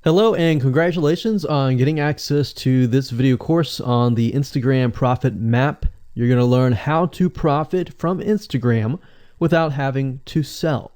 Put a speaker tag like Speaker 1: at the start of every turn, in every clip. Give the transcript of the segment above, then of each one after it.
Speaker 1: Hello and congratulations on getting access to this video course on the Instagram Profit Map. You're going to learn how to profit from Instagram without having to sell.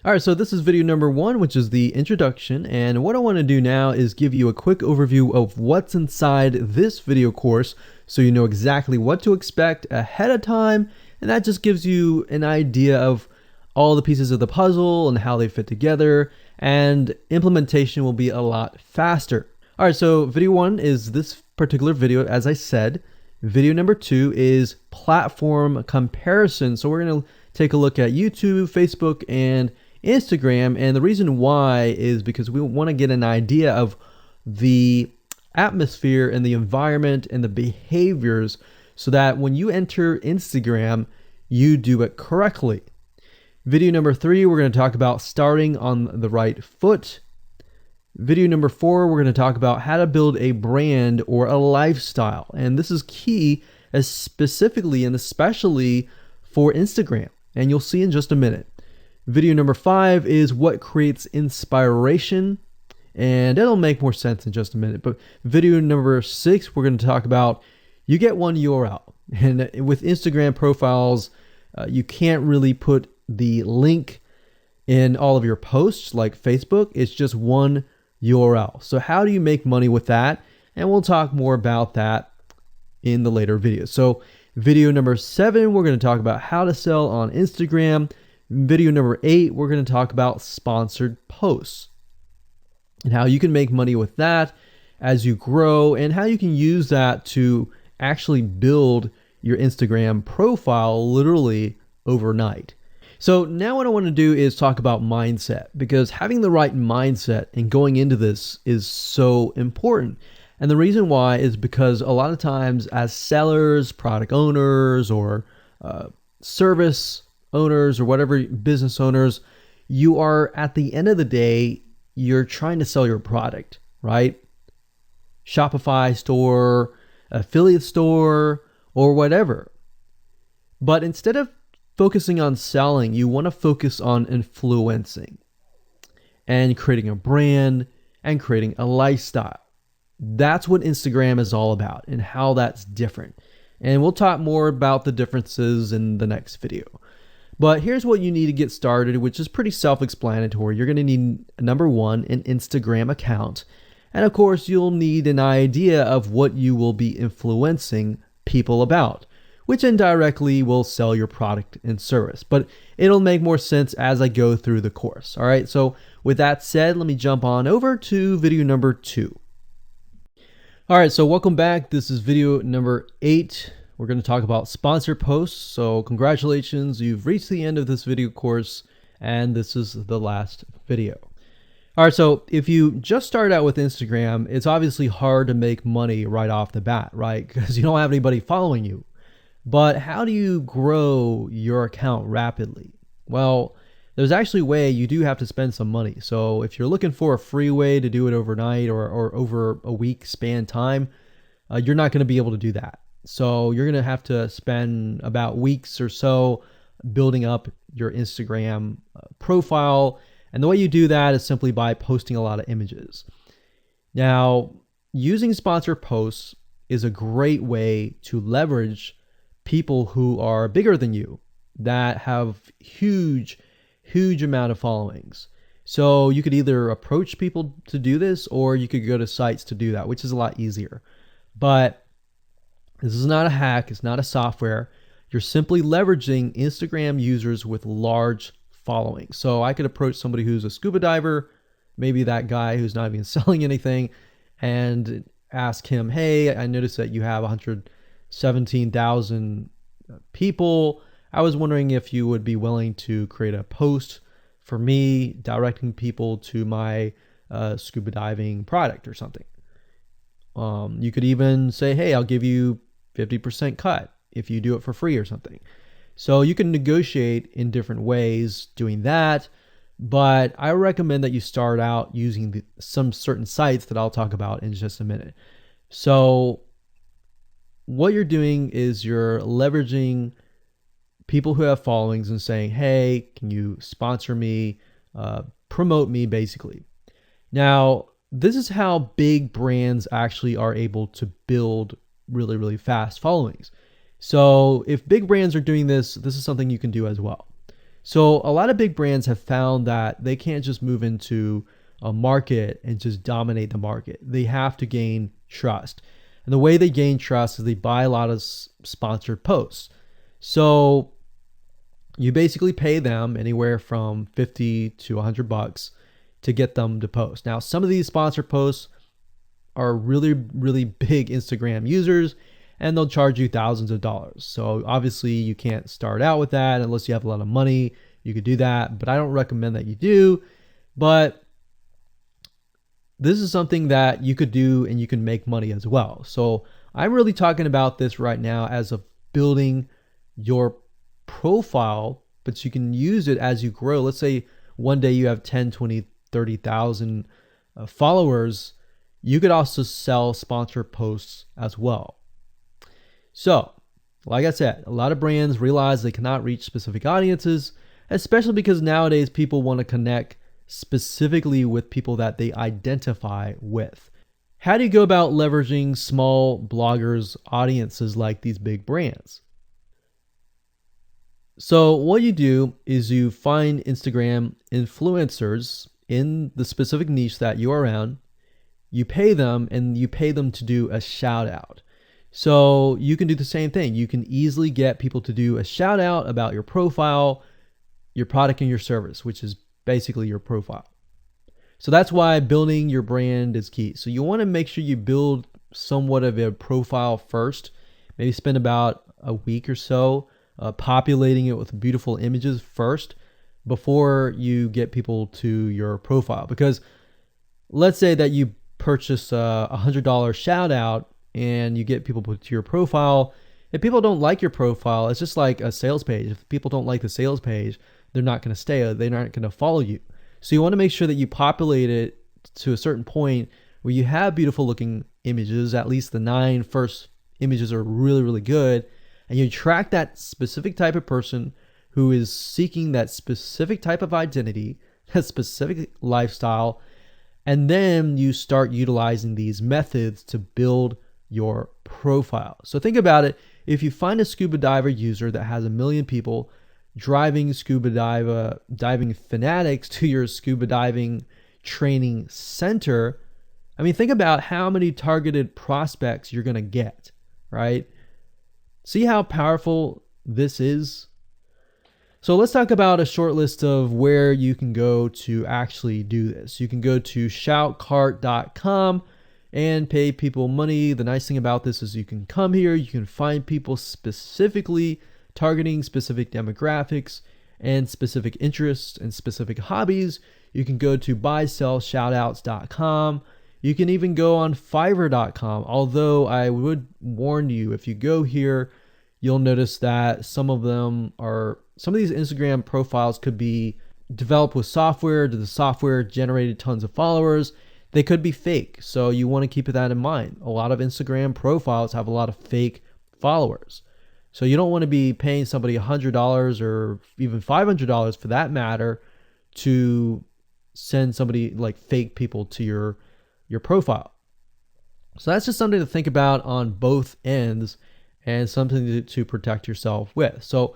Speaker 1: All right, so this is video number 1, which is the introduction. And what I want to do now is give you a quick overview of what's inside this video course so you know exactly what to expect ahead of time. And that just gives you an idea of all the pieces of the puzzle and how they fit together, and implementation will be a lot faster. All right, so video 1 is this particular video, as I said. Video number 2 is platform comparison. So we're going to take a look at YouTube, Facebook, and Instagram. And the reason why is because we want to get an idea of the atmosphere and the environment and the behaviors so that when you enter Instagram, you do it correctly. Video number 3, we're going to talk about starting on the right foot. Video number 4, we're going to talk about how to build a brand or a lifestyle. And this is key, as specifically and especially for Instagram. And you'll see in just a minute. Video number 5 is what creates inspiration. And it'll make more sense in just a minute. But video number 6, we're going to talk about you get one URL. And with Instagram profiles, you can't really put the link in all of your posts like Facebook. It's just one URL. So how do you make money with that? And we'll talk more about that in the later videos. So video number 7, we're going to talk about how to sell on Instagram. Video number 8, we're going to talk about sponsored posts and how you can make money with that as you grow, and how you can use that to actually build your Instagram profile literally overnight. So now what I want to do is talk about mindset, because having the right mindset and going into this is so important. And the reason why is because a lot of times as sellers, product owners, or service owners, or whatever, business owners, you are, at the end of the day, you're trying to sell your product, right? Shopify store, affiliate store, or whatever. But instead of focusing on selling, you want to focus on influencing and creating a brand and creating a lifestyle. That's what Instagram is all about and how that's different. And we'll talk more about the differences in the next video. But here's what you need to get started, which is pretty self-explanatory. You're going to need, number 1, an Instagram account. And of course, you'll need an idea of what you will be influencing people about, which indirectly will sell your product and service. But it'll make more sense as I go through the course. All right, so with that said, let me jump on over to video number 2. All right, so welcome back. This is video number 8. We're going to talk about sponsored posts. So congratulations, you've reached the end of this video course, and this is the last video. All right, so if you just start out with Instagram, it's obviously hard to make money right off the bat, right? Because you don't have anybody following you. But how do you grow your account rapidly? Well, there's actually a way. You do have to spend some money. So if you're looking for a free way to do it overnight or over a week span time, you're not going to be able to do that. So you're going to have to spend about weeks or so building up your Instagram profile. And the way you do that is simply by posting a lot of images. Now, using sponsored posts is a great way to leverage people who are bigger than you, that have huge amount of followings. So you could either approach people to do this, or you could go to sites to do that, which is a lot easier. But this is not a hack. It's not a software. You're simply leveraging Instagram users with large followings. So I could approach somebody who's a scuba diver, maybe that guy who's not even selling anything, and ask him, hey, I noticed that you have 117,000 people. I was wondering if you would be willing to create a post for me directing people to my scuba diving product or something. You could even say, hey, I'll give you 50% cut if you do it for free or something. So you can negotiate in different ways doing that. But I recommend that you start out using some certain sites that I'll talk about in just a minute. So what you're doing is you're leveraging people who have followings and saying, hey, can you sponsor me, promote me basically. Now, this is how big brands actually are able to build really, really fast followings. So if big brands are doing this, this is something you can do as well. So a lot of big brands have found that they can't just move into a market and just dominate the market. They have to gain trust. And the way they gain trust is they buy a lot of sponsored posts. So you basically pay them anywhere from 50 to $100 to get them to post. Now, some of these sponsored posts are really, really big Instagram users, and they'll charge you thousands of dollars. So obviously you can't start out with that unless you have a lot of money. You could do that, but I don't recommend that you do. But this is something that you could do and you can make money as well. So I'm really talking about this right now as of building your profile, but you can use it as you grow. Let's say one day you have 10, 20, 30,000 followers. You could also sell sponsored posts as well. So, like I said, a lot of brands realize they cannot reach specific audiences, especially because nowadays people want to connect specifically with people that they identify with. How do you go about leveraging small bloggers' audiences like these big brands? So what you do is you find Instagram influencers in the specific niche that you are around. You pay them, and you pay them to do a shout out. So you can do the same thing. You can easily get people to do a shout out about your profile, your product, and your service, which is basically your profile. So that's why building your brand is key. So you want to make sure you build somewhat of a profile first. Maybe spend about a week or so populating it with beautiful images first before you get people to your profile. Because let's say that you purchase a $100 shout out and you get people to your profile. If people don't like your profile, it's just like a sales page. If people don't like the sales page, they're not going to stay. They're not going to follow you. So you want to make sure that you populate it to a certain point where you have beautiful looking images. At least the 9 first images are really, really good. And you attract that specific type of person who is seeking that specific type of identity, that specific lifestyle. And then you start utilizing these methods to build your profile. So think about it. If you find a scuba diver user that has 1 million people driving scuba diving fanatics to your scuba diving training center, I mean, think about how many targeted prospects you're going to get, right? See how powerful this is? So let's talk about a short list of where you can go to actually do this. You can go to shoutcart.com and pay people money. The nice thing about this is you can come here, you can find people specifically targeting specific demographics and specific interests and specific hobbies. You can go to buysellshoutouts.com. You can even go on fiverr.com. Although I would warn you, if you go here, you'll notice that some of these Instagram profiles could be developed with software. The software generated tons of followers. They could be fake. So you want to keep that in mind. A lot of Instagram profiles have a lot of fake followers. So you don't want to be paying somebody $100 or even $500 for that matter to send somebody like fake people to your profile. So that's just something to think about on both ends and something to protect yourself with. So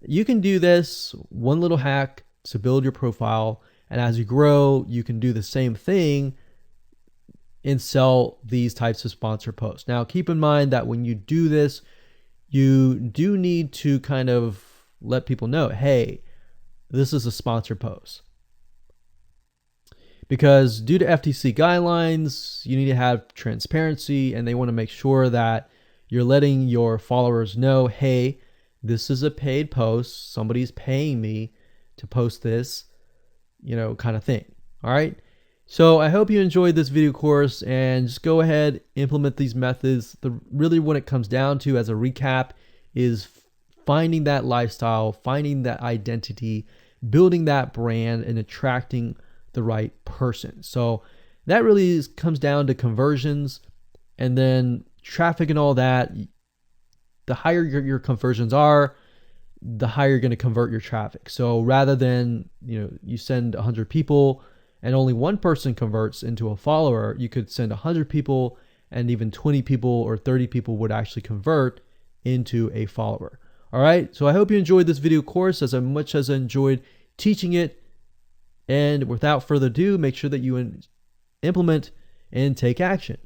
Speaker 1: you can do this one little hack to build your profile. And as you grow, you can do the same thing and sell these types of sponsored posts. Now, keep in mind that when you do this, you do need to kind of let people know, hey, this is a sponsored post. Because due to FTC guidelines, you need to have transparency, and they want to make sure that you're letting your followers know, hey, this is a paid post. Somebody's paying me to post this, kind of thing. All right. So I hope you enjoyed this video course, and just go ahead, implement these methods. Really what it comes down to as a recap is finding that lifestyle, finding that identity, building that brand, and attracting the right person. So that really comes down to conversions, and then traffic and all that. The higher your conversions are, the higher you're going to convert your traffic. So rather than, you send 100 people and only one person converts into a follower, you could send 100 people, and even 20 people or 30 people would actually convert into a follower. All right, so I hope you enjoyed this video course as much as I enjoyed teaching it. And without further ado, make sure that you implement and take action.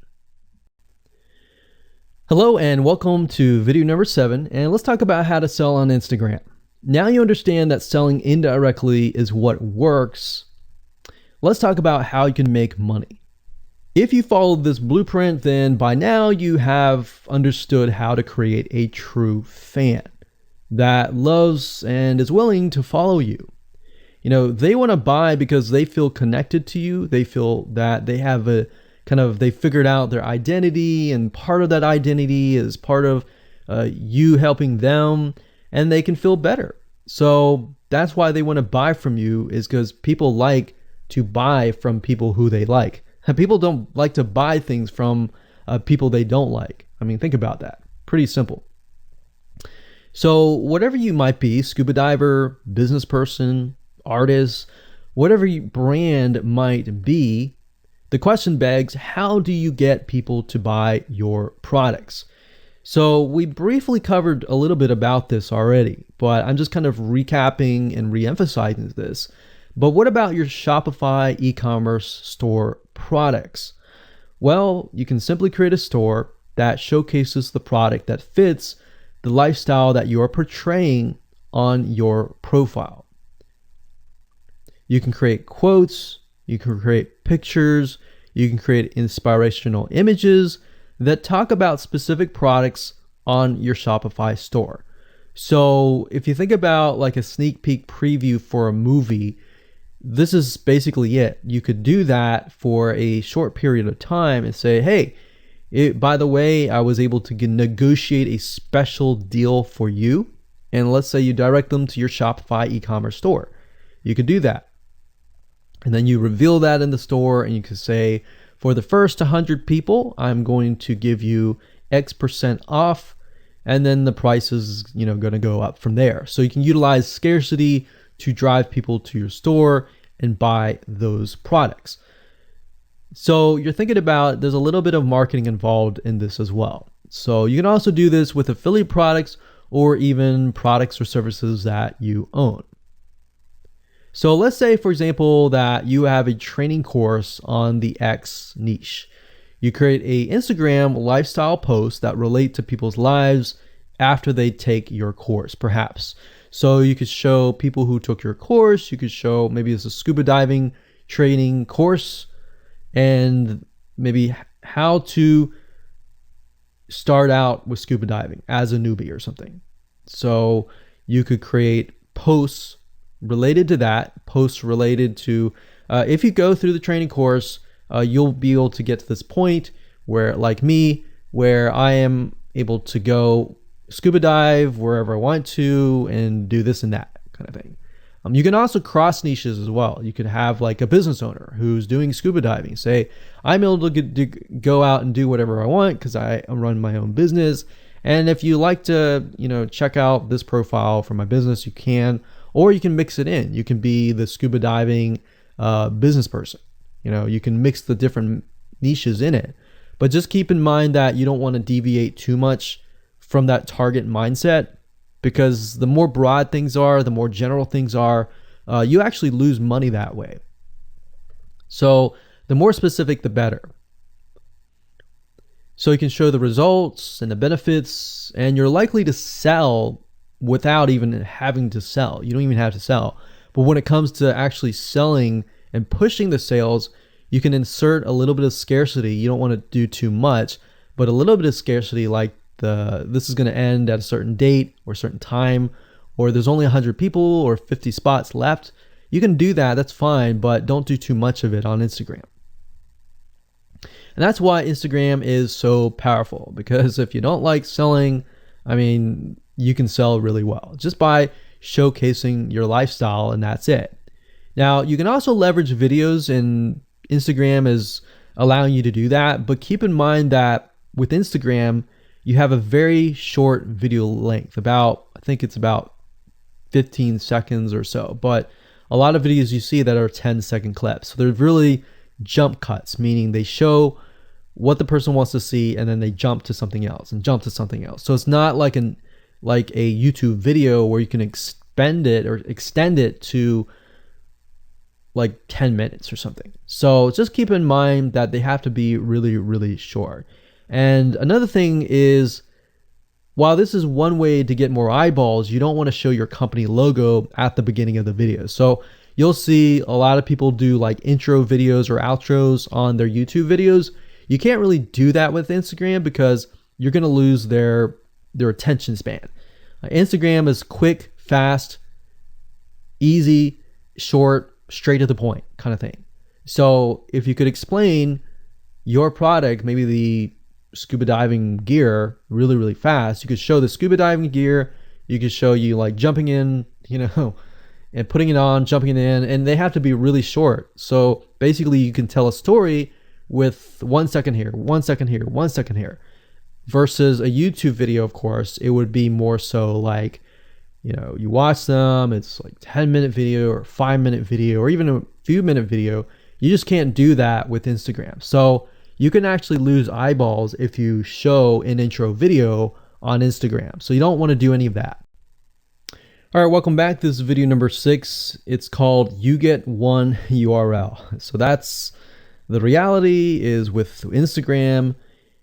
Speaker 1: Hello and welcome to video number 7, and let's talk about how to sell on Instagram. Now you understand that selling indirectly is what works. Let's talk about how you can make money. If you followed this blueprint, then by now you have understood how to create a true fan that loves and is willing to follow you. You know, they want to buy because they feel connected to you. They feel that they have they figured out their identity, and part of that identity is part of you helping them, and they can feel better. So that's why they want to buy from you, is because people like to buy from people who they like. And people don't like to buy things from people they don't like. I mean, think about that. Pretty simple. So whatever you might be, scuba diver, business person, artist, whatever your brand might be, the question begs, how do you get people to buy your products? So we briefly covered a little bit about this already, but I'm just kind of recapping and re-emphasizing this. But what about your Shopify e-commerce store products? Well, you can simply create a store that showcases the product that fits the lifestyle that you're portraying on your profile. You can create quotes, you can create pictures, you can create inspirational images that talk about specific products on your Shopify store. So if you think about like a sneak peek preview for a movie, this is basically it. You could do that for a short period of time and say, hey, by the way, I was able to negotiate a special deal for you. And let's say you direct them to your Shopify e-commerce store. You could do that. And then you reveal that in the store, and you could say, for the first 100 people, I'm going to give you X% off. And then the price is, going to go up from there. So you can utilize scarcity to drive people to your store and buy those products. So you're thinking about, there's a little bit of marketing involved in this as well. So you can also do this with affiliate products or even products or services that you own. So let's say, for example, that you have a training course on the X niche. You create a Instagram lifestyle post that relate to people's lives after they take your course, perhaps. So you could show people who took your course, you could show maybe it's a scuba diving training course, and maybe how to start out with scuba diving as a newbie or something. So you could create posts related to that, posts related to, if you go through the training course, you'll be able to get to this point where, like me, where I am able to go scuba dive wherever I want to and do this and that kind of thing. You can also cross niches as well. You could have like a business owner who's doing scuba diving. Say, I'm able to go out and do whatever I want because I run my own business. And if you like to, check out this profile for my business, you can, or you can mix it in. You can be the scuba diving business person. You can mix the different niches in it. But just keep in mind that you don't want to deviate too much from that target mindset, because the more broad things are, the more general things are, you actually lose money that way. So the more specific, the better. So you can show the results and the benefits, and you're likely to sell without even having to sell. You don't even have to sell. But when it comes to actually selling and pushing the sales, you can insert a little bit of scarcity. You don't want to do too much, but a little bit of scarcity, like this is going to end at a certain date or a certain time, or there's only 100 people or 50 spots left. You can do that, that's fine, but don't do too much of it on Instagram. And that's why Instagram is so powerful, because if you don't like selling, you can sell really well just by showcasing your lifestyle, and that's it. Now, you can also leverage videos, and Instagram is allowing you to do that, but keep in mind that with Instagram, you have a very short video length, I think it's about 15 seconds or so. But a lot of videos you see that are 10-second clips. So they're really jump cuts, meaning they show what the person wants to see and then they jump to something else and jump to something else. So it's not like a YouTube video where you can extend it to like 10 minutes or something. So just keep in mind that they have to be really, really short. And another thing is, while this is one way to get more eyeballs, you don't want to show your company logo at the beginning of the video. So you'll see a lot of people do like intro videos or outros on their YouTube videos. You can't really do that with Instagram because you're going to lose their attention span. Instagram is quick, fast, easy, short, straight to the point kind of thing. So if you could explain your product, maybe the scuba diving gear, really, really fast, you could show the scuba diving gear, you could show you like jumping in, and putting it on, jumping in, and they have to be really short. So basically you can tell a story with 1 second here, 1 second here, 1 second here, versus a YouTube video. Of course, it would be more so like, you watch them, it's like 10-minute video or 5-minute video or even a few minute video. You just can't do that with Instagram. So you can actually lose eyeballs if you show an intro video on Instagram. So you don't want to do any of that. All right, welcome back. This is video number 6. It's called You Get One URL. So that's the reality is with Instagram,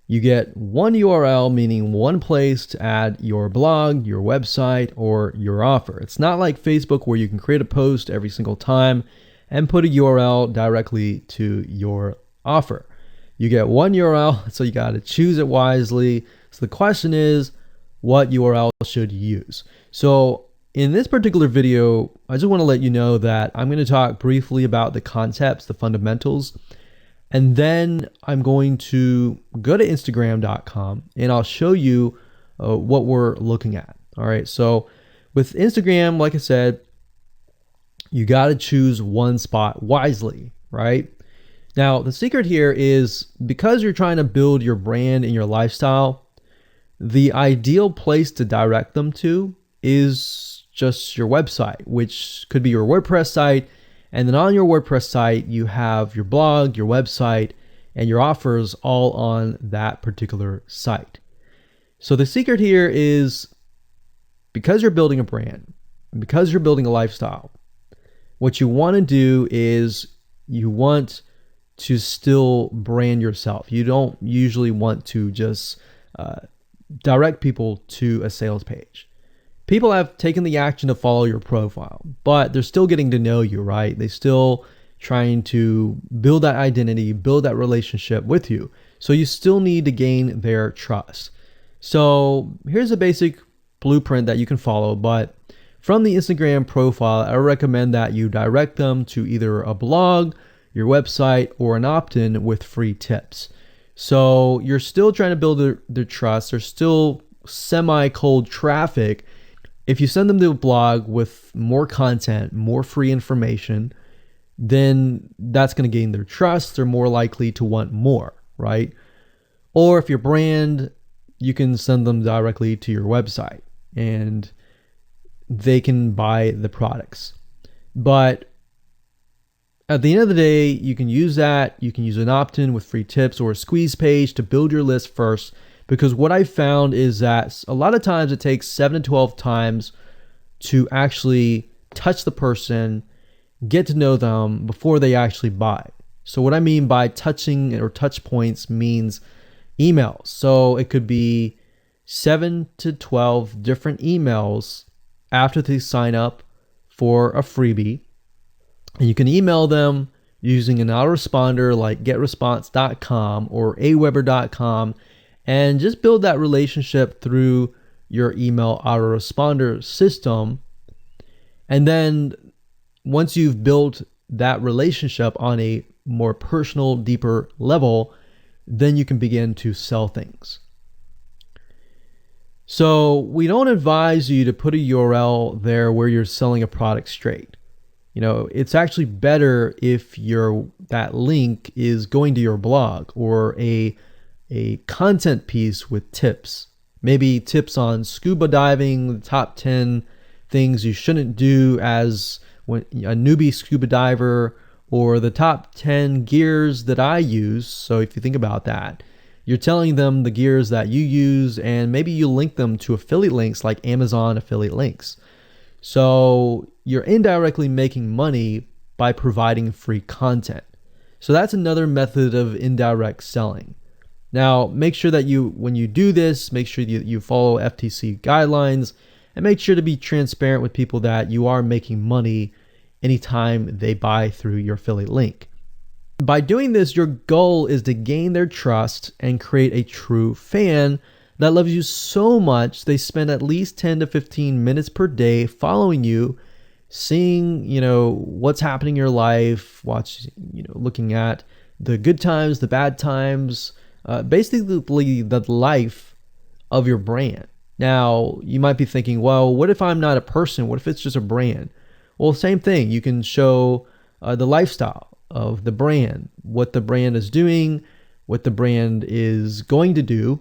Speaker 1: you get one URL, meaning one place to add your blog, your website, or your offer. It's not like Facebook where you can create a post every single time and put a URL directly to your offer. You get one URL, so you got to choose it wisely. So the question is, what URL should you use? So in this particular video, I just want to let you know that I'm going to talk briefly about the concepts, the fundamentals, and then I'm going to go to Instagram.com and I'll show you what we're looking at. All right. So with Instagram, like I said, you got to choose one spot wisely, right? Now, the secret here is because you're trying to build your brand and your lifestyle, the ideal place to direct them to is just your website, which could be your WordPress site. And then on your WordPress site, you have your blog, your website, and your offers all on that particular site. So the secret here is because you're building a brand, because you're building a lifestyle, what you want to do is you want to still brand yourself. You don't usually want to just direct people to a sales page. People have taken the action to follow your profile, but they're still getting to know you, right? They're still trying to build that identity, build that relationship with you. So you still need to gain their trust. So here's a basic blueprint that you can follow, but from the Instagram profile, I recommend that you direct them to either a blog, your website, or an opt-in with free tips. So you're still trying to build their trust. There's still semi-cold traffic. If you send them to a blog with more content, more free information, then that's going to gain their trust. They're more likely to want more, right? Or if your brand, you can send them directly to your website and they can buy the products. But at the end of the day, you can use that. You can use an opt-in with free tips or a squeeze page to build your list first. Because what I found is that a lot of times it takes 7 to 12 times to actually touch the person, get to know them before they actually buy. So what I mean by touching or touch points means emails. So it could be 7 to 12 different emails after they sign up for a freebie. And you can email them using an autoresponder like getresponse.com or aweber.com. And just build that relationship through your email autoresponder system. And then once you've built that relationship on a more personal, deeper level, then you can begin to sell things. So we don't advise you to put a URL there where you're selling a product straight. It's actually better if that link is going to your blog or a content piece with tips, maybe tips on scuba diving, the top 10 things you shouldn't do as when a newbie scuba diver, or the top 10 gears that I use. So if you think about that, you're telling them the gears that you use, and maybe you link them to affiliate links like Amazon affiliate links. So you're indirectly making money by providing free content. So that's another method of indirect selling. Now, make sure that when you do this, make sure you follow FTC guidelines, and make sure to be transparent with people that you are making money anytime they buy through your affiliate link. By doing this, your goal is to gain their trust and create a true fan that loves you so much they spend at least 10 to 15 minutes per day following you, seeing, what's happening in your life, looking at the good times, the bad times, basically the life of your brand. Now, you might be thinking, well, what if I'm not a person? What if it's just a brand? Well, same thing. You can show the lifestyle of the brand, what the brand is doing, what the brand is going to do,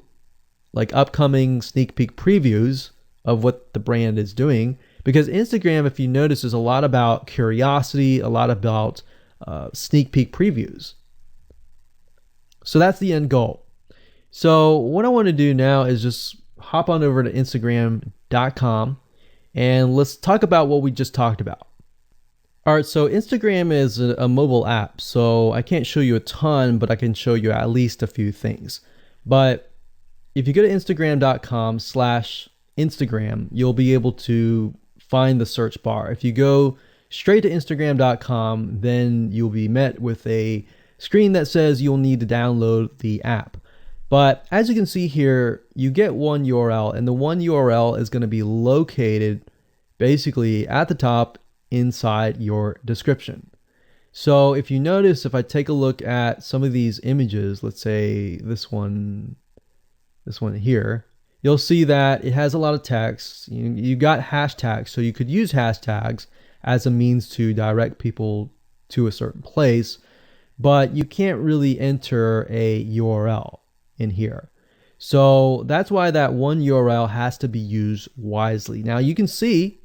Speaker 1: like upcoming sneak peek previews of what the brand is doing. Because Instagram, if you notice, is a lot about curiosity, a lot about sneak peek previews. So that's the end goal. So what I want to do now is just hop on over to Instagram.com and let's talk about what we just talked about. All right, so Instagram is a mobile app, so I can't show you a ton, but I can show you at least a few things. But if you go to Instagram.com/Instagram, you'll be able to find the search bar. If you go straight to Instagram.com, then you'll be met with a screen that says you'll need to download the app. But as you can see here, you get one URL, and the one URL is going to be located basically at the top inside your description. So if you notice, if I take a look at some of these images, let's say this one here, you'll see that it has a lot of text. You got hashtags, so you could use hashtags as a means to direct people to a certain place, but you can't really enter a URL in here. So that's why that one URL has to be used wisely. Now you can see,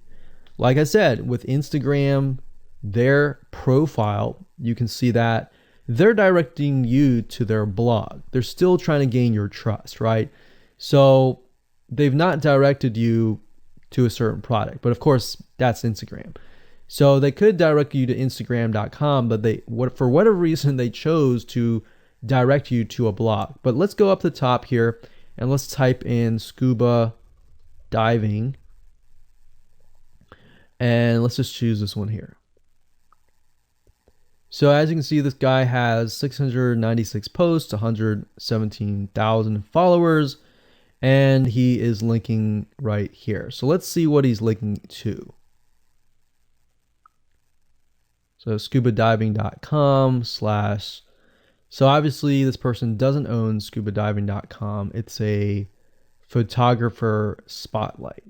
Speaker 1: like I said, with Instagram, their profile, you can see that they're directing you to their blog. They're still trying to gain your trust, right? So they've not directed you to a certain product, but of course that's Instagram. So they could direct you to Instagram.com, but for whatever reason, they chose to direct you to a blog. But let's go up the top here and let's type in scuba diving. And let's just choose this one here. So as you can see, this guy has 696 posts, 117,000 followers, and he is linking right here. So let's see what he's linking to. So scubadiving.com/. So obviously this person doesn't own scubadiving.com. It's a photographer spotlight.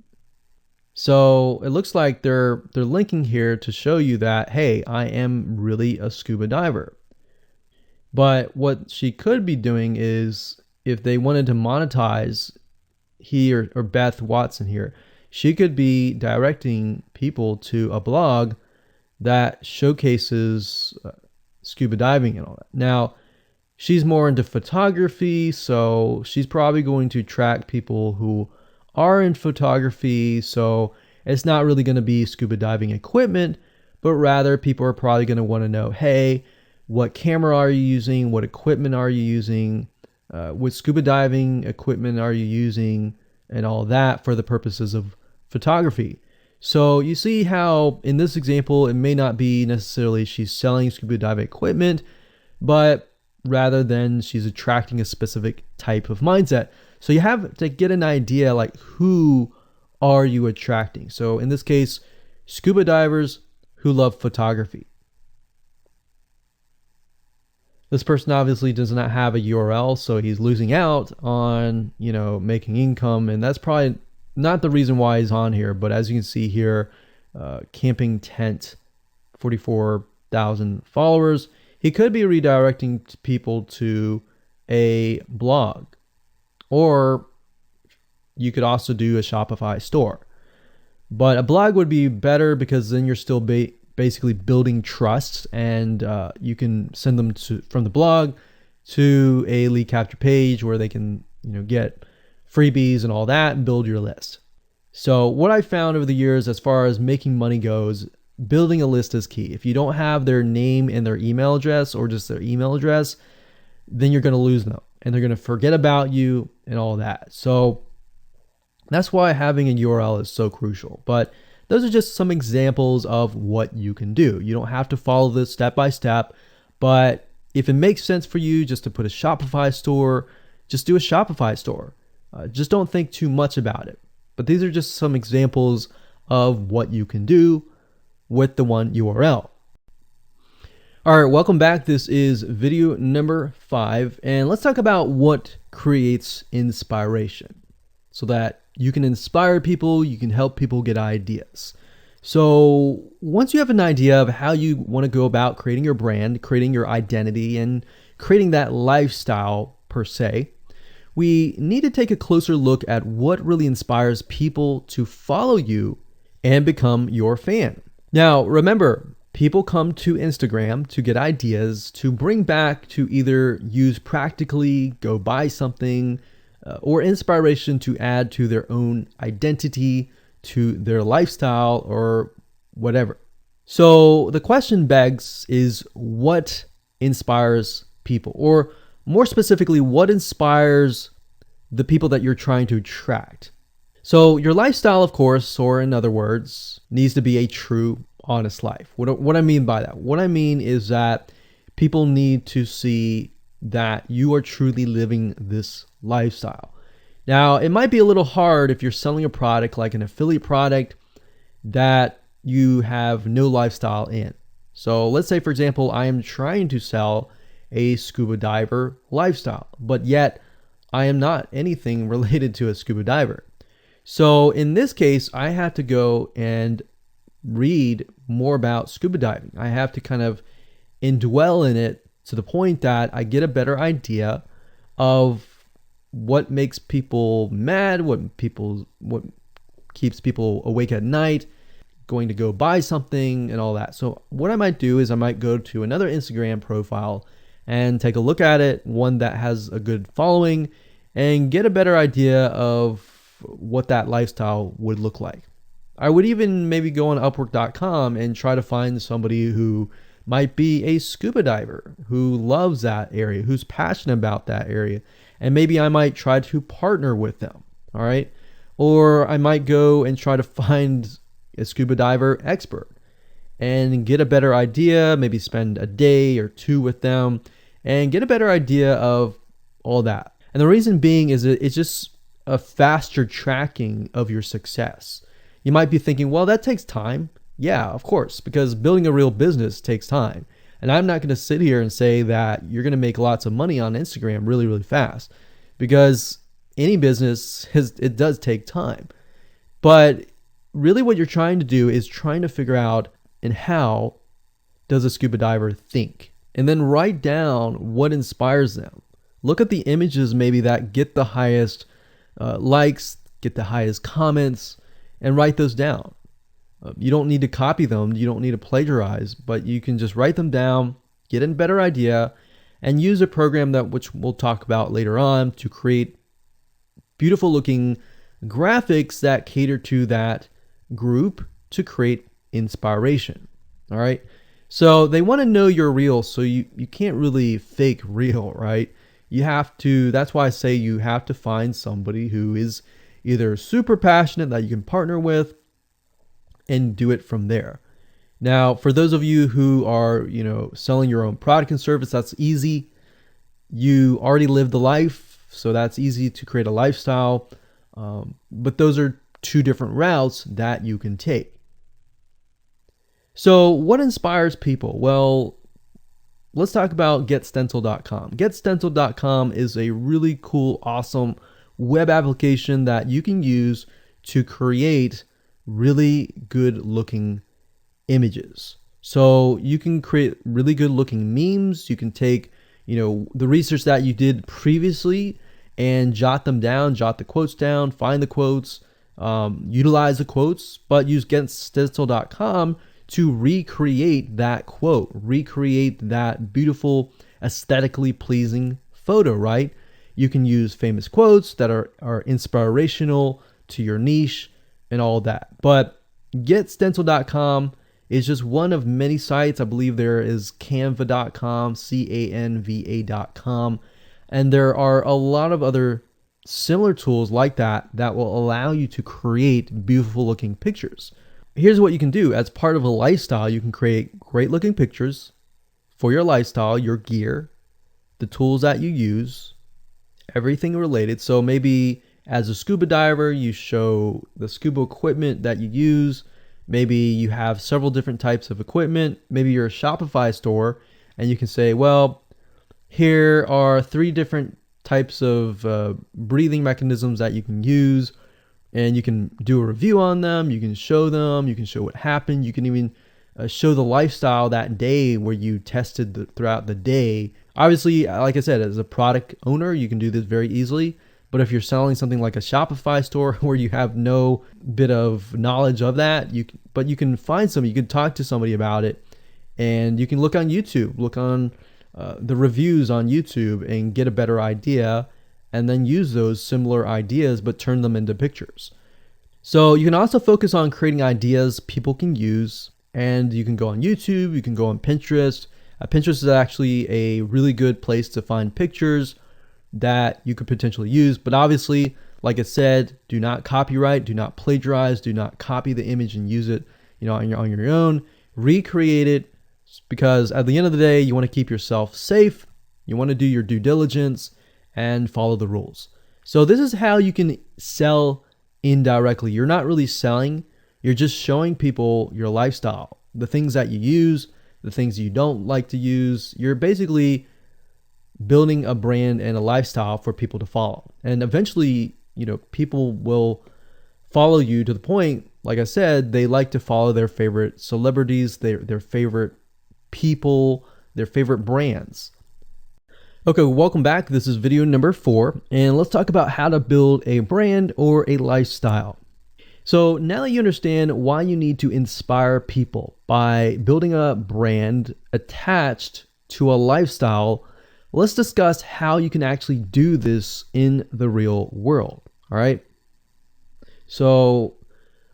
Speaker 1: So it looks like they're linking here to show you that, hey, I am really a scuba diver. But what she could be doing is, if they wanted to monetize he or Beth Watson here, she could be directing people to a blog that showcases scuba diving and all that. Now, she's more into photography, so she's probably going to attract people who are in photography. So it's not really going to be scuba diving equipment, but rather people are probably going to want to know, hey, what camera are you using? What equipment are you using? What scuba diving equipment are you using? And all that for the purposes of photography. So you see how in this example, it may not be necessarily she's selling scuba diving equipment, but rather than she's attracting a specific type of mindset. So you have to get an idea, like, who are you attracting? So in this case, scuba divers who love photography. This person obviously does not have a URL, so he's losing out on, making income, and that's probably not the reason why he's on here. But as you can see here, camping tent, 44,000 followers. He could be redirecting people to a blog, or you could also do a Shopify store. But a blog would be better because then you're still basically building trust, and you can send them from the blog to a lead capture page where they can, get freebies and all that and build your list. So what I found over the years as far as making money goes, building a list is key. If you don't have their name and their email address, or just their email address, then you're going to lose them and they're going to forget about you and all that. So that's why having a URL is so crucial. But those are just some examples of what you can do. You don't have to follow this step by step, but if it makes sense for you just to put a Shopify store, just do a Shopify store. Just don't think too much about it. But these are just some examples of what you can do with the one URL. All right, welcome back. This is video number 5, and let's talk about what creates inspiration so that you can inspire people, you can help people get ideas. So once you have an idea of how you want to go about creating your brand, creating your identity, and creating that lifestyle per se, we need to take a closer look at what really inspires people to follow you and become your fan. Now, remember, people come to Instagram to get ideas to bring back to either use practically, go buy something, or inspiration to add to their own identity, to their lifestyle, or whatever. So the question begs is, what inspires people? Or more specifically, what inspires the people that you're trying to attract? So your lifestyle, of course, or in other words, needs to be a true, honest life. What I mean by that? What I mean is that people need to see that you are truly living this lifestyle. Now, it might be a little hard if you're selling a product like an affiliate product that you have no lifestyle in. So let's say, for example, I am trying to sell a scuba diver lifestyle, but yet I am not anything related to a scuba diver. So in this case, I have to go and read more about scuba diving. I have to kind of indwell in it to the point that I get a better idea of what makes people mad, what keeps people awake at night, going to go buy something and all that. So what I might do is I might go to another Instagram profile and take a look at it, one that has a good following, and get a better idea of what that lifestyle would look like. I would even maybe go on Upwork.com and try to find somebody who might be a scuba diver, who loves that area, who's passionate about that area. And maybe I might try to partner with them, all right? Or I might go and try to find a scuba diver expert and get a better idea, maybe spend a day or two with them and get a better idea of all that. And the reason being is it's just a faster tracking of your success. You might be thinking, well, that takes time. Yeah, of course, because building a real business takes time. And I'm not going to sit here and say that you're going to make lots of money on Instagram really, really fast, because any business it does take time. But really what you're trying to do is trying to figure out, and how does a scuba diver think? And then write down what inspires them. Look at the images maybe that get the highest likes, get the highest comments, and write those down. You don't need to copy them. You don't need to plagiarize, but you can just write them down, get a better idea, and use a program which we'll talk about later on to create beautiful looking graphics that cater to that group to create inspiration. All right. So they want to know you're real. So you can't really fake real, right? You have to, that's why I say you have to find somebody who is either super passionate that you can partner with and do it from there. Now, for those of you who are, selling your own product and service, that's easy. You already live the life, so that's easy to create a lifestyle. But those are two different routes that you can take. So what inspires people? Well, let's talk about GetStencil.com. GetStencil.com is a really cool, awesome web application that you can use to create really good looking images. So you can create really good looking memes. You can take, the research that you did previously and jot them down, jot the quotes down, find the quotes, utilize the quotes, but use GetStencil.com to recreate that quote, recreate that beautiful, aesthetically pleasing photo, right? You can use famous quotes that are inspirational to your niche and all that. But getstencil.com is just one of many sites. I believe there is canva.com, canva.com, and there are a lot of other similar tools like that that will allow you to create beautiful looking pictures. Here's what you can do. As part of a lifestyle, you can create great looking pictures for your lifestyle, your gear, the tools that you use, everything related. So maybe as a scuba diver, you show the scuba equipment that you use. Maybe you have several different types of equipment. Maybe you're a Shopify store and you can say, well, here are 3 different types of breathing mechanisms that you can use, and you can do a review on them. You can show what happened. You can even show the lifestyle that day where you tested throughout the day. Obviously, like I said, as a product owner, you can do this very easily. But if you're selling something like a Shopify store where you have no bit of knowledge of that, you can find somebody, you can talk to somebody about it, and you can look on YouTube, look on the reviews on YouTube and get a better idea, and then use those similar ideas but turn them into pictures. So you can also focus on creating ideas people can use, and you can go on YouTube, you can go on Pinterest. Pinterest is actually a really good place to find pictures that you could potentially use, but obviously, like I said, do not copyright, do not plagiarize, do not copy the image and use it, on your own. Recreate it, because at the end of the day, you want to keep yourself safe. You want to do your due diligence and follow the rules. So this is how you can sell indirectly. You're not really selling, you're just showing people your lifestyle, the things that you use, the things you don't like to use. You're basically building a brand and a lifestyle for people to follow. And eventually, people will follow you to the point, like I said, they like to follow their favorite celebrities, their favorite people, their favorite brands. Okay, welcome back. This is video number 4, and let's talk about how to build a brand or a lifestyle. So now that you understand why you need to inspire people by building a brand attached to a lifestyle, let's discuss how you can actually do this in the real world. All right. So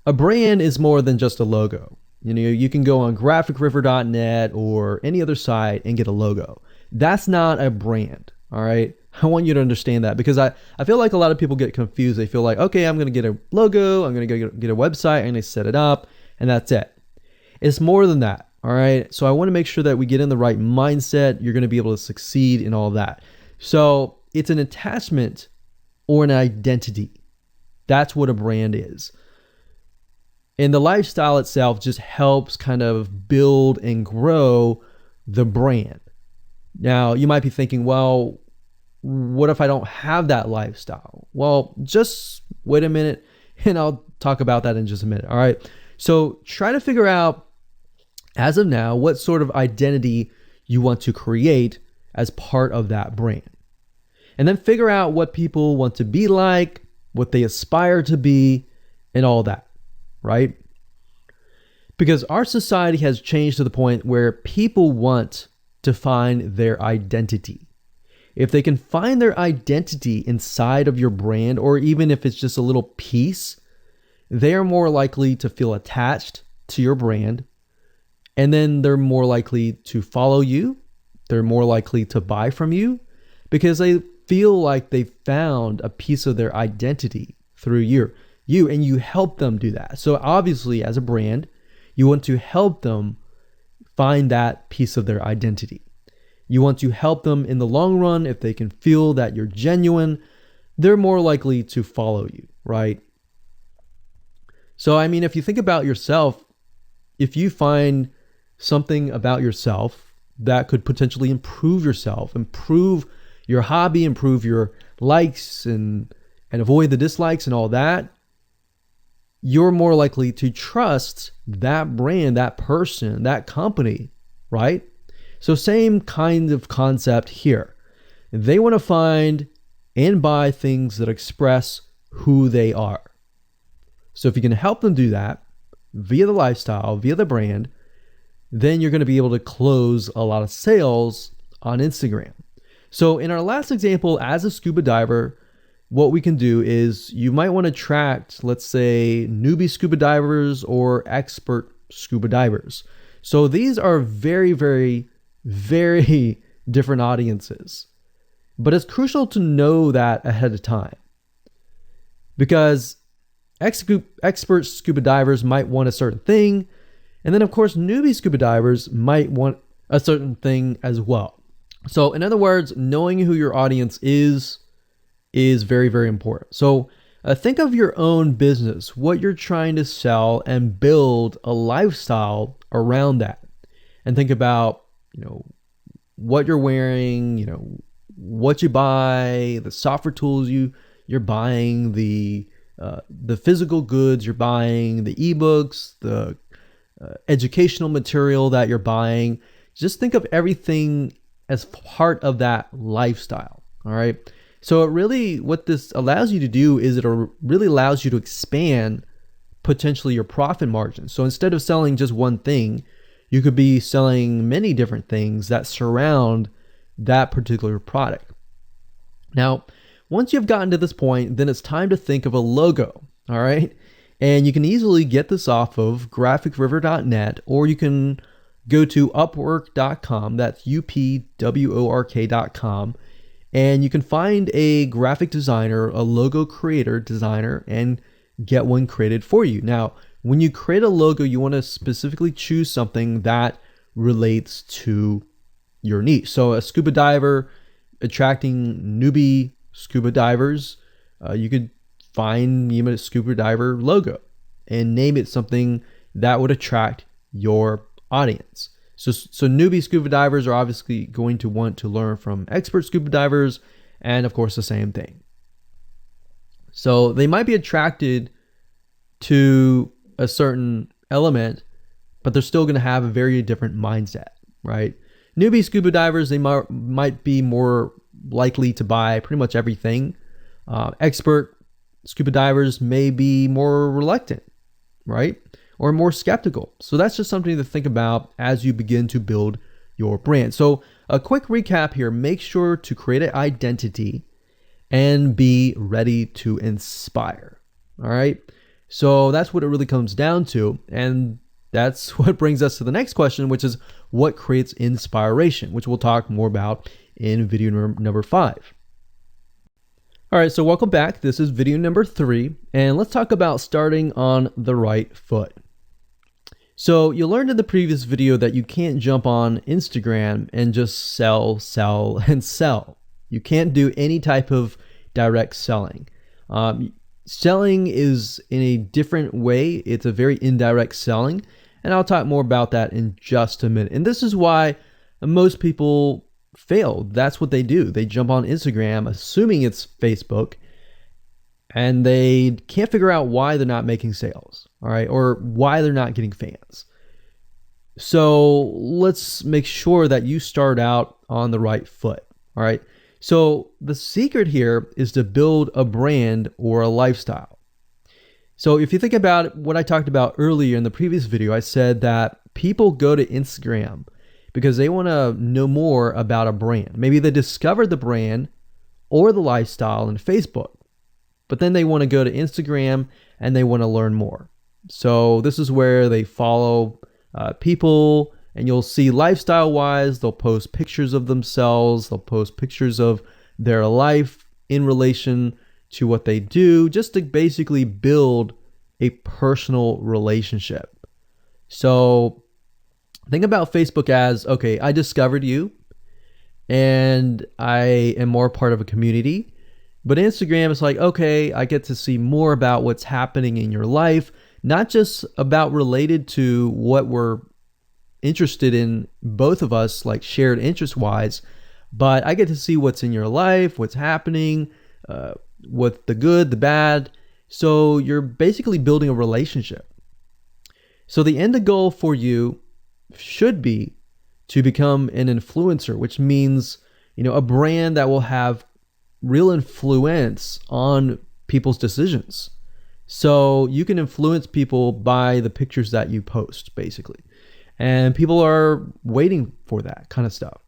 Speaker 1: a brand is more than just a logo. You can go on graphicriver.net or any other site and get a logo. That's not a brand. All right. I want you to understand that, because I feel like a lot of people get confused. They feel like, okay, I'm going to get a logo, I'm going to get a website, I'm going to set it up, and that's it. It's more than that. All right. So I want to make sure that we get in the right mindset. You're going to be able to succeed in all that. So it's an attachment or an identity. That's what a brand is. And the lifestyle itself just helps kind of build and grow the brand. Now, you might be thinking, well, what if I don't have that lifestyle? Well, just wait a minute and I'll talk about that in just a minute. All right. So try to figure out, as of now, what sort of identity you want to create as part of that brand. And then figure out what people want to be like, what they aspire to be, and all that, right? Because our society has changed to the point where people want to find their identity. If they can find their identity inside of your brand, or even if it's just a little piece, they are more likely to feel attached to your brand. And then they're more likely to follow you. They're more likely to buy from you because they feel like they found a piece of their identity through you, and you help them do that. So obviously, as a brand, you want to help them find that piece of their identity. You want to help them in the long run. If they can feel that you're genuine, they're more likely to follow you, right? So, I mean, if you think about yourself, if you find something about yourself that could potentially improve yourself, improve your hobby, improve your likes and avoid the dislikes and all that, you're more likely to trust that brand, that person, that company, right? So same kind of concept here. They want to find and buy things that express who they are. So if you can help them do that via the lifestyle, via the brand, then you're going to be able to close a lot of sales on Instagram. So in our last example, as a scuba diver, what we can do is you might want to attract, let's say, newbie scuba divers or expert scuba divers. So these are very, very, very different audiences. But it's crucial to know that ahead of time, because expert scuba divers might want a certain thing, and then of course newbie scuba divers might want a certain thing as well. So in other words, knowing who your audience is very, very important. So think of your own business, what you're trying to sell, and build a lifestyle around that. And think about, what you're wearing, what you buy, the software tools you're buying, the physical goods you're buying, the ebooks, the educational material that you're buying. Just think of everything as part of that lifestyle. All right. So what this allows you to do is it really allows you to expand potentially your profit margin. So instead of selling just one thing, you could be selling many different things that surround that particular product. Now, once you've gotten to this point, then it's time to think of a logo. All right. And you can easily get this off of graphicriver.net, or you can go to upwork.com. That's upwork.com. And you can find a graphic designer, a logo creator designer, and get one created for you. Now, when you create a logo, you want to specifically choose something that relates to your niche. So a scuba diver attracting newbie scuba divers, you could find a scuba diver logo and name it something that would attract your audience. So newbie scuba divers are obviously going to want to learn from expert scuba divers, and of course the same thing. So they might be attracted to a certain element, but they're still going to have a very different mindset, right? Newbie scuba divers, they might be more likely to buy pretty much everything. Expert scuba divers may be more reluctant, right? Or more skeptical. So that's just something to think about as you begin to build your brand. So a quick recap here: make sure to create an identity and be ready to inspire. All right. So that's what it really comes down to. And that's what brings us to the next question, which is what creates inspiration, which we'll talk more about in video number 5. All right, so welcome back. This is video number 3, and let's talk about starting on the right foot. So you learned in the previous video that you can't jump on Instagram and just sell, and sell. You can't do any type of direct selling. Selling is in a different way. It's a very indirect selling, and I'll talk more about that in just a minute. And this is why most people fail. That's what they do. They jump on Instagram assuming it's Facebook, and they can't figure out why they're not making sales, all right, or why they're not getting fans. So let's make sure that you start out on the right foot, all right? So the secret here is to build a brand or a lifestyle. So if you think about what I talked about earlier in the previous video, I said that people go to Instagram because they want to know more about a brand. Maybe they discovered the brand or the lifestyle in Facebook, but then they want to go to Instagram and they want to learn more. So this is where they follow people, and you'll see lifestyle-wise, they'll post pictures of themselves, they'll post pictures of their life in relation to what they do, just to basically build a personal relationship. So think about Facebook as, okay, I discovered you and I am more part of a community. But Instagram is like, okay, I get to see more about what's happening in your life, not just about related to what we're interested in, both of us, like shared interest wise, but I get to see what's in your life, what's happening, what the good, the bad. So you're basically building a relationship. So the end goal for you should be to become an influencer, which means, a brand that will have real influence on people's decisions. So you can influence people by the pictures that you post, basically. And people are waiting for that kind of stuff.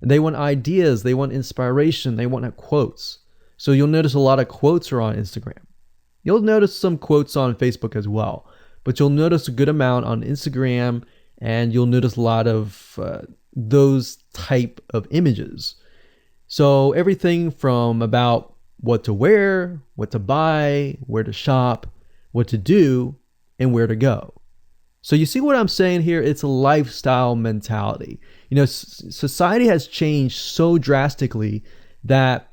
Speaker 1: They want ideas, they want inspiration, they want quotes. So you'll notice a lot of quotes are on Instagram. You'll notice some quotes on Facebook as well, but you'll notice a good amount on Instagram, and you'll notice a lot of those type of images. So everything from about what to wear, what to buy, where to shop, what to do, and where to go. So you see what I'm saying here? It's a lifestyle mentality. Society has changed so drastically that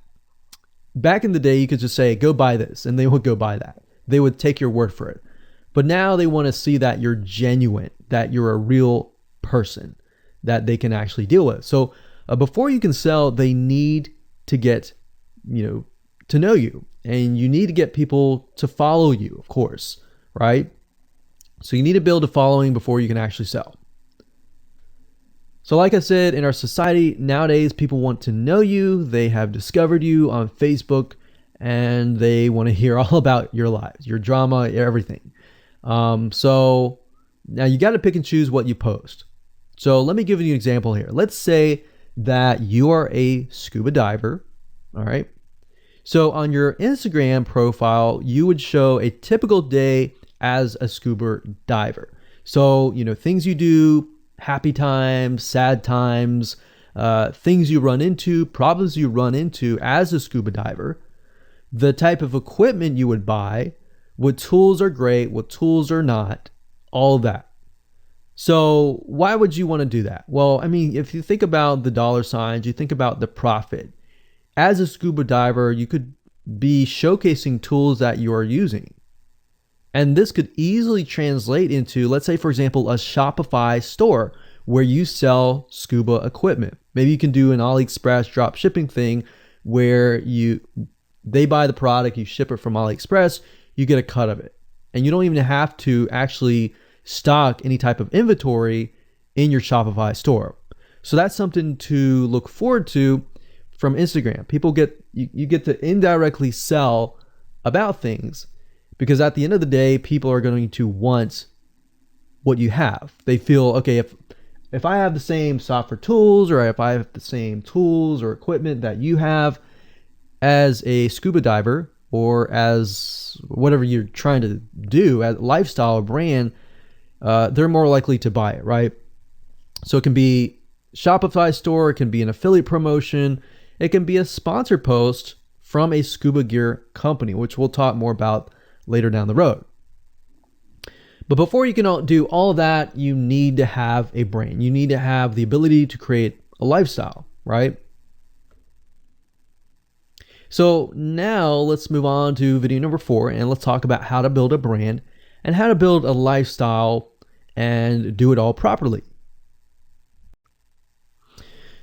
Speaker 1: back in the day, you could just say, go buy this, and they would go buy that. They would take your word for it. But now they want to see that you're genuine, that you're a real person that they can actually deal with. So before you can sell, they need to get, to know you, and you need to get people to follow you, of course, right? So you need to build a following before you can actually sell. So like I said, in our society nowadays, people want to know you. They have discovered you on Facebook, and they want to hear all about your lives, your drama, everything. So now you got to pick and choose what you post. So let me give you an example here. Let's say that you are a scuba diver, all right? So on your Instagram profile, you would show a typical day as a scuba diver. So, things you do, happy times, sad times, things you run into, problems you run into as a scuba diver, the type of equipment you would buy, what tools are great, what tools are not, all that. So why would you want to do that? Well, if you think about the dollar signs, you think about the profit. As a scuba diver, you could be showcasing tools that you are using. And this could easily translate into, let's say, for example, a Shopify store where you sell scuba equipment. Maybe you can do an AliExpress drop shipping thing where they buy the product, you ship it from AliExpress, you get a cut of it. And you don't even have to actually stock any type of inventory in your Shopify store. So that's something to look forward to from Instagram. You get to indirectly sell about things, because at the end of the day, people are going to want what you have. They feel, okay, if I have the same software tools, or if I have the same tools or equipment that you have as a scuba diver, or as whatever you're trying to do, as a lifestyle or brand, they're more likely to buy it, right? So it can be Shopify store, it can be an affiliate promotion, it can be a sponsored post from a scuba gear company, which we'll talk more about later down the road. But before you can do all of that, you need to have a brand. You need to have the ability to create a lifestyle, right? So now let's move on to video number 4, and let's talk about how to build a brand and how to build a lifestyle and do it all properly.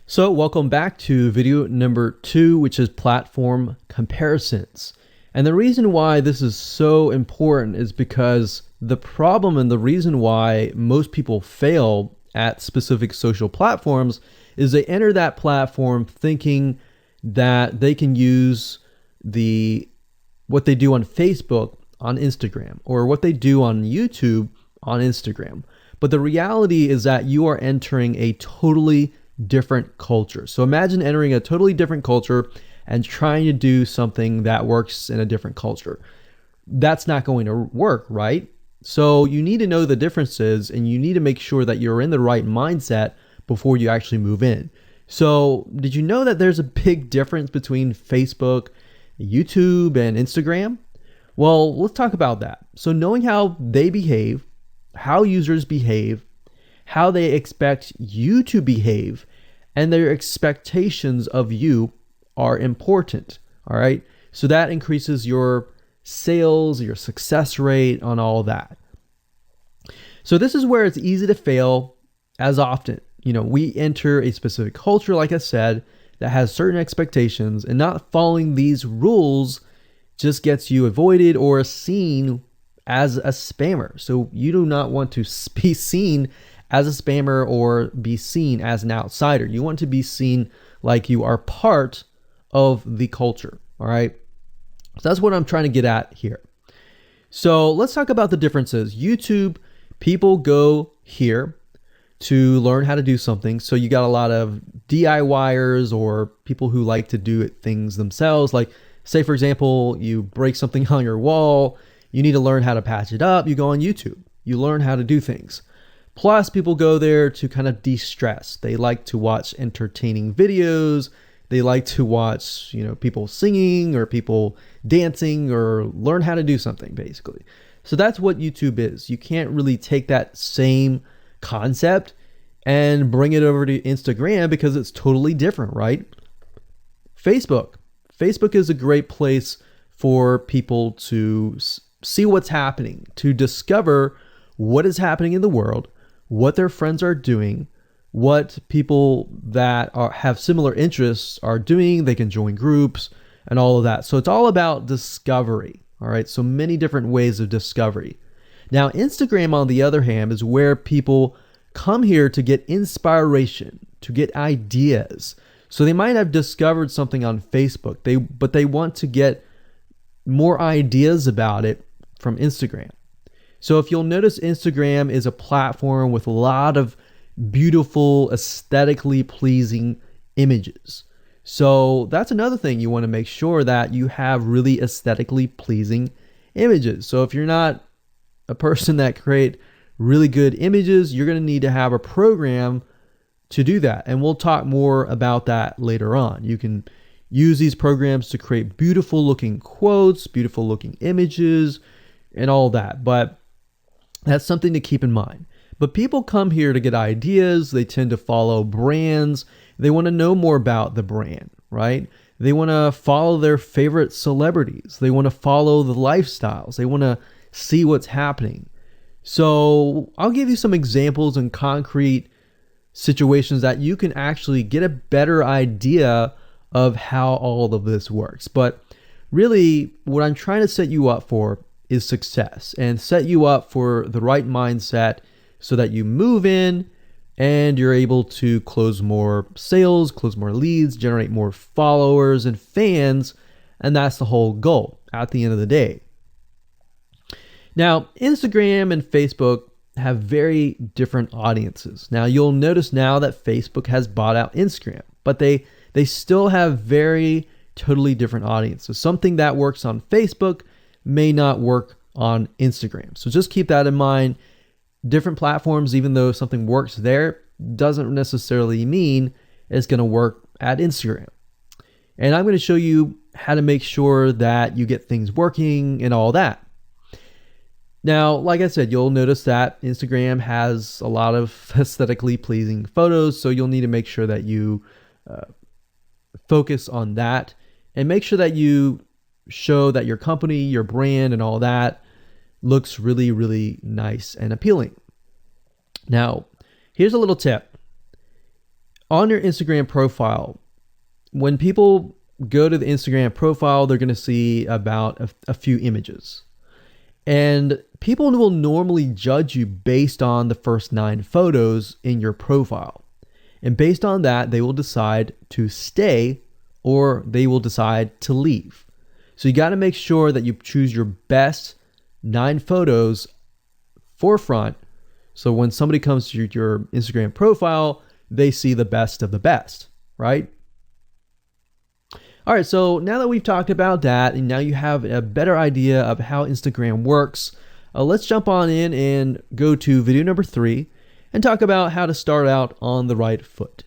Speaker 1: So welcome back to video number 2, which is platform comparisons. And the reason why this is so important is because the problem and the reason why most people fail at specific social platforms is they enter that platform thinking that they can use what they do on Facebook on Instagram, or what they do on YouTube on Instagram. But the reality is that you are entering a totally different culture. So imagine entering a totally different culture and trying to do something that works in a different culture. That's not going to work, right? So you need to know the differences, and you need to make sure that you're in the right mindset before you actually move in. So did you know that there's a big difference between Facebook, YouTube, and Instagram? Well, let's talk about that. So knowing how they behave, how users behave, how they expect you to behave, and their expectations of you are important, all right? So that increases your sales, your success rate on all that. So this is where it's easy to fail as often. We enter a specific culture, like I said, that has certain expectations, and not following these rules just gets you avoided or seen as a spammer. So you do not want to be seen as a spammer or be seen as an outsider. You want to be seen like you are part of the culture, all right? So that's what I'm trying to get at here. So let's talk about the differences. YouTube, People go here to learn how to do something. So you got a lot of DIYers or people who like to do things themselves. Like, say, for example, you break something on your wall, you need to learn how to patch it up. You go on YouTube, you learn how to do things. Plus, people go there to kind of de-stress. They like to watch entertaining videos. They like to watch, people singing or people dancing or learn how to do something, basically. So that's what YouTube is. You can't really take that same concept and bring it over to Instagram because it's totally different, right? Facebook is a great place for people to see what's happening, to discover what is happening in the world, what their friends are doing, what people that have similar interests are doing. They can join groups and all of that. So it's all about discovery. All right. So many different ways of discovery. Now, Instagram, on the other hand, is where people come here to get inspiration, to get ideas. So they might have discovered something on Facebook, but they want to get more ideas about it from Instagram. So if you'll notice, Instagram is a platform with a lot of beautiful, aesthetically pleasing images. So that's another thing. You want to make sure that you have really aesthetically pleasing images. So if you're not a person that create really good images, you're going to need to have a program to do that. And we'll talk more about that later on. You can use these programs to create beautiful looking quotes, beautiful looking images, and all that. But that's something to keep in mind. But people come here to get ideas. They tend to follow brands. They want to know more about the brand, right? They want to follow their favorite celebrities. They want to follow the lifestyles. They want to see what's happening. So I'll give you some examples and concrete situations that you can actually get a better idea of how all of this works. But really, what I'm trying to set you up for is success, and set you up for the right mindset so that you move in and you're able to close more sales, close more leads, generate more followers and fans. And that's the whole goal at the end of the day. Now, Instagram and Facebook have very different audiences. Now, you'll notice now that Facebook has bought out Instagram, but they still have very totally different audiences. Something that works on Facebook may not work on Instagram. So just keep that in mind. Different platforms, even though something works there, doesn't necessarily mean it's going to work at Instagram. And I'm going to show you how to make sure that you get things working and all that. Now, like I said, you'll notice that Instagram has a lot of aesthetically pleasing photos, so you'll need to make sure that you focus on that and make sure that you show that your company, your brand, and all that looks really, really nice and appealing. Now, here's a little tip. On your Instagram profile, when people go to the Instagram profile, they're going to see about a few images. And people will normally judge you based on the first 9 photos in your profile. And based on that, they will decide to stay or they will decide to leave. So you got to make sure that you choose your best 9 photos forefront. So when somebody comes to your Instagram profile, they see the best of the best, right? All right, so now that we've talked about that, and now you have a better idea of how Instagram works, let's jump on in and go to video number 3 and talk about how to start out on the right foot.